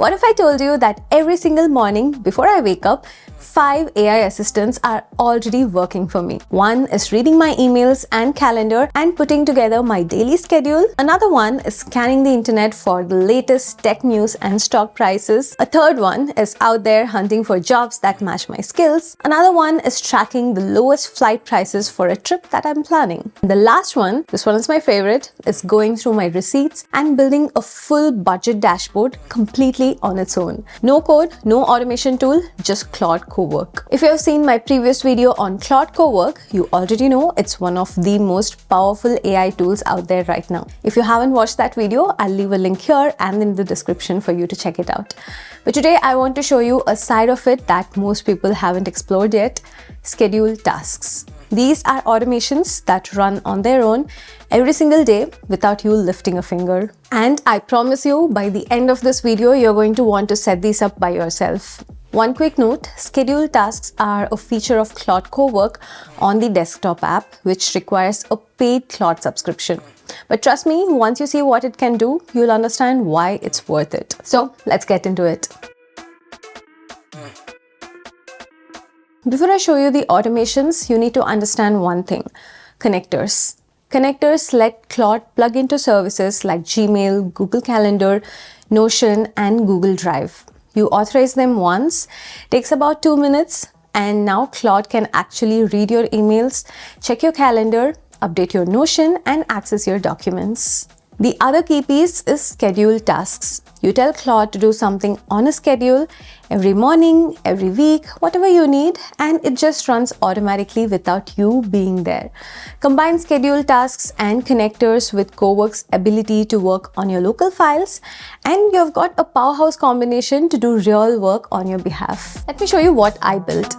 What if I told you that every single morning before I wake up, 5 AI assistants are already working for me. One is reading my emails and calendar and putting together my daily schedule. Another one is scanning the internet for the latest tech news and stock prices. A third one is out there hunting for jobs that match my skills. Another one is tracking the lowest flight prices for a trip that I'm planning. And the last one, this one is my favorite, is going through my receipts and building a full budget dashboard completely on its own. No code, no automation tool, just Claude Cowork. If you have seen my previous video on Claude Cowork, you already know it's one of the most powerful AI tools out there right now. If you haven't watched that video, I'll leave a link here and in the description for you to check it out. But today I want to show you a side of it that most people haven't explored yet: schedule tasks. These are automations that run on their own every single day without you lifting a finger. And I promise you, by the end of this video, you're going to want to set these up by yourself. One quick note, schedule tasks are a feature of Claude Cowork on the desktop app, which requires a paid Claude subscription. But trust me, once you see what it can do, you'll understand why it's worth it. So let's get into it. Before I show you the automations, you need to understand one thing: connectors. Connectors let Claude plug into services like Gmail, Google Calendar, Notion, and Google Drive. You authorize them once, takes about 2 minutes, and now Claude can actually read your emails, check your calendar, update your Notion, and access your documents. The other key piece is schedule tasks. You tell Claude to do something on a schedule every morning, every week, whatever you need, and it just runs automatically without you being there. Combine schedule tasks and connectors with Cowork's ability to work on your local files, and you've got a powerhouse combination to do real work on your behalf. Let me show you what I built.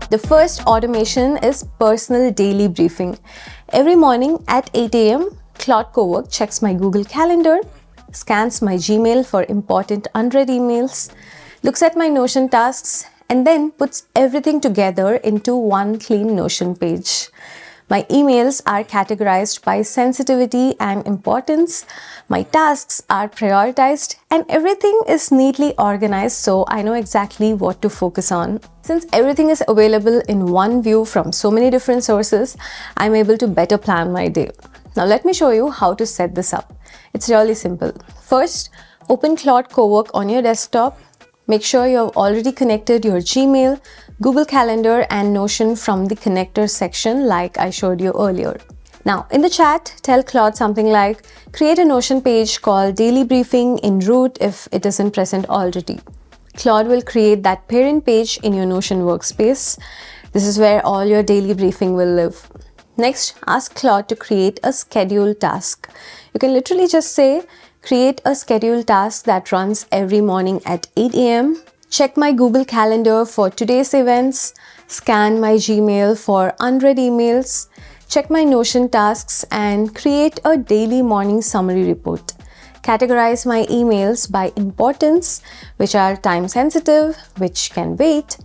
The first automation is personal daily briefing. Every morning at 8 a.m., Claude Cowork checks my Google Calendar, scans my Gmail for important unread emails, looks at my Notion tasks, and then puts everything together into one clean Notion page. My emails are categorized by sensitivity and importance, my tasks are prioritized, and everything is neatly organized so I know exactly what to focus on. Since everything is available in one view from so many different sources, I'm able to better plan my day. Now let me show you how to set this up. It's really simple. First, open Claude Cowork on your desktop. Make sure you have already connected your Gmail, Google Calendar, and Notion from the connector section like I showed you earlier. Now in the chat, tell Claude something like, create a Notion page called Daily Briefing in root if it isn't present already. Claude will create that parent page in your Notion workspace. This is where all your daily briefing will live. Next, ask Claude to create a schedule task. You can literally just say, create a schedule task that runs every morning at 8 a.m. Check my Google Calendar for today's events, scan my Gmail for unread emails, check my Notion tasks, and create a daily morning summary report. Categorize my emails by importance, which are time sensitive, which can wait.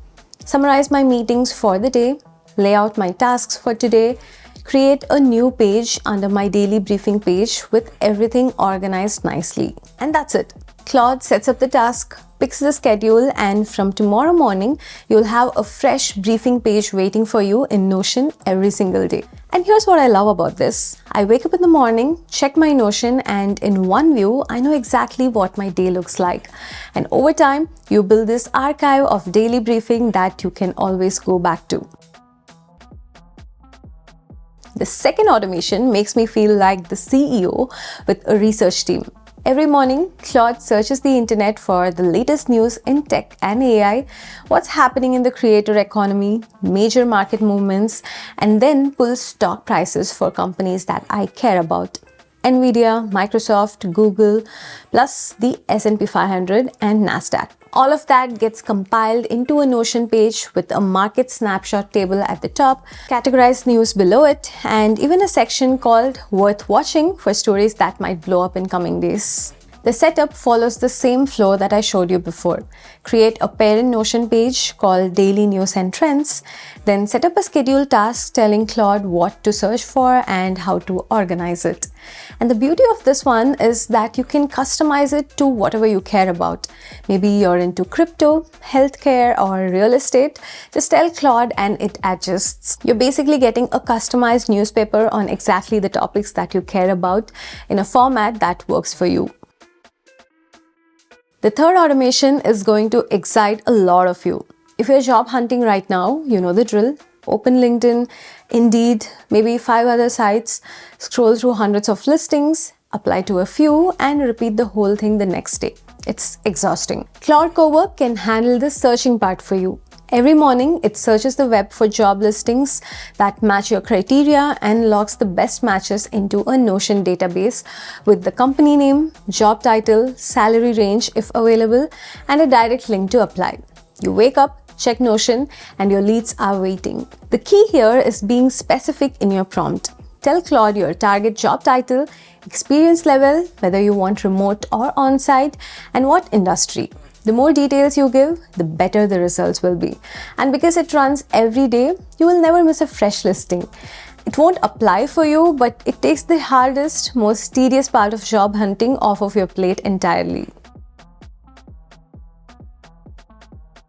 Summarize my meetings for the day, lay out my tasks for today, create a new page under my daily briefing page with everything organized nicely. And that's it. Claude sets up the task, picks the schedule, and from tomorrow morning, you'll have a fresh briefing page waiting for you in Notion every single day. And here's what I love about this. I wake up in the morning, check my Notion, and in one view, I know exactly what my day looks like. And over time, you build this archive of daily briefing that you can always go back to. The second automation makes me feel like the CEO with a research team. Every morning, Claude searches the internet for the latest news in tech and AI, what's happening in the creator economy, major market movements, and then pulls stock prices for companies that I care about. Nvidia, Microsoft, Google, plus the S&P 500 and Nasdaq. All of that gets compiled into a Notion page with a market snapshot table at the top, categorized news below it, and even a section called Worth Watching for stories that might blow up in coming days. The setup follows the same flow that I showed you before. Create a parent Notion page called Daily News and Trends, then set up a scheduled task telling Claude what to search for and how to organize it. And the beauty of this one is that you can customize it to whatever you care about. Maybe you're into crypto, healthcare, or real estate. Just tell Claude and it adjusts. You're basically getting a customized newspaper on exactly the topics that you care about in a format that works for you. The third automation is going to excite a lot of you. If you're job hunting right now, you know the drill. Open LinkedIn, Indeed, maybe 5 other sites, scroll through hundreds of listings, apply to a few, and repeat the whole thing the next day. It's exhausting. Claude Cowork can handle the searching part for you. Every morning, it searches the web for job listings that match your criteria and logs the best matches into a Notion database with the company name, job title, salary range if available, and a direct link to apply. You wake up, check Notion, and your leads are waiting. The key here is being specific in your prompt. Tell Claude your target job title, experience level, whether you want remote or on-site, and what industry. The more details you give, the better the results will be. And because it runs every day, you will never miss a fresh listing. It won't apply for you, but it takes the hardest, most tedious part of job hunting off of your plate entirely.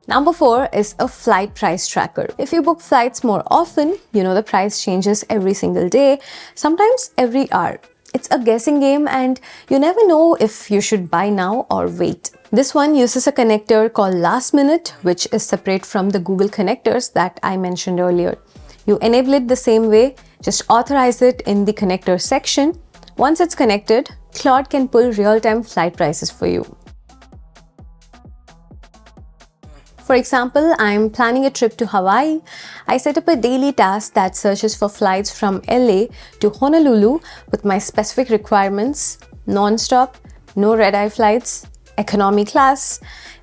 Number 4 is a flight price tracker. If you book flights more often, you know the price changes every single day, sometimes every hour. It's a guessing game and you never know if you should buy now or wait. This one uses a connector called Last Minute, which is separate from the Google connectors that I mentioned earlier. You enable it the same way, just authorize it in the connector section. Once it's connected, Claude can pull real-time flight prices for you. For example, I'm planning a trip to Hawaii. I set up a daily task that searches for flights from LA to Honolulu with my specific requirements: non-stop, no red-eye flights, economy class,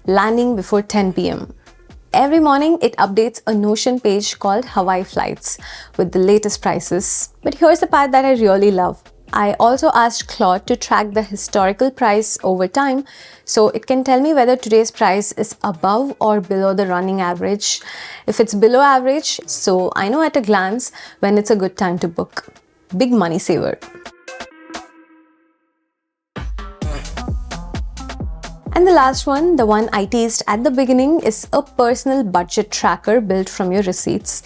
landing before 10 p.m. Every morning, it updates a Notion page called Hawaii Flights with the latest prices. But here's the part that I really love. I also asked Claude to track the historical price over time, so it can tell me whether today's price is above or below the running average. If it's below average, so I know at a glance when it's a good time to book. Big money saver. And the last one, the one I teased at the beginning, is a personal budget tracker built from your receipts.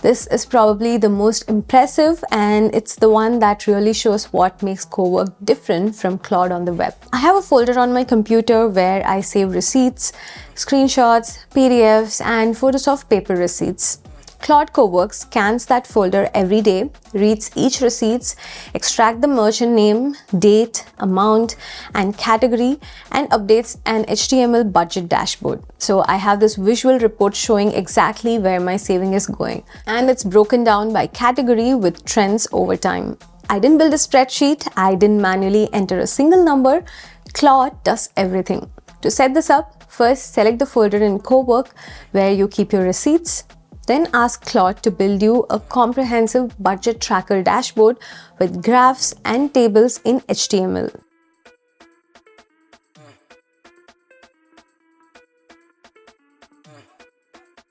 This is probably the most impressive, and it's the one that really shows what makes Cowork different from Claude on the web. I have a folder on my computer where I save receipts, screenshots, PDFs, and photos of paper receipts. Claude Cowork scans that folder every day, reads each receipt, extracts the merchant name, date, amount, and category, and updates an HTML budget dashboard. So I have this visual report showing exactly where my saving is going. And it's broken down by category with trends over time. I didn't build a spreadsheet, I didn't manually enter a single number. Claude does everything. To set this up, first select the folder in Cowork where you keep your receipts. Then ask Claude to build you a comprehensive budget tracker dashboard with graphs and tables in HTML.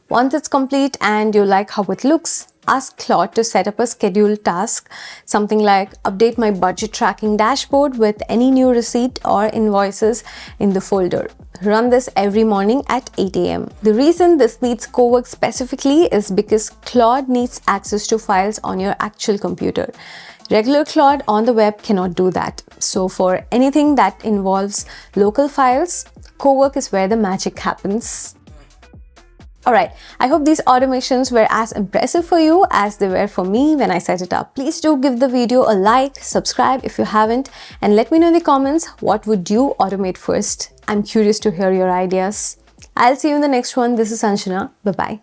Once it's complete and you like how it looks, ask Claude to set up a scheduled task, something like update my budget tracking dashboard with any new receipt or invoices in the folder. Run this every morning at 8 a.m. The reason this needs Cowork specifically is because Claude needs access to files on your actual computer. Regular Claude on the web cannot do that. So for anything that involves local files, Cowork is where the magic happens. Alright, I hope these automations were as impressive for you as they were for me when I set it up. Please do give the video a like, subscribe if you haven't, and let me know in the comments what would you automate first. I'm curious to hear your ideas. I'll see you in the next one. This is Anjana. Bye-bye.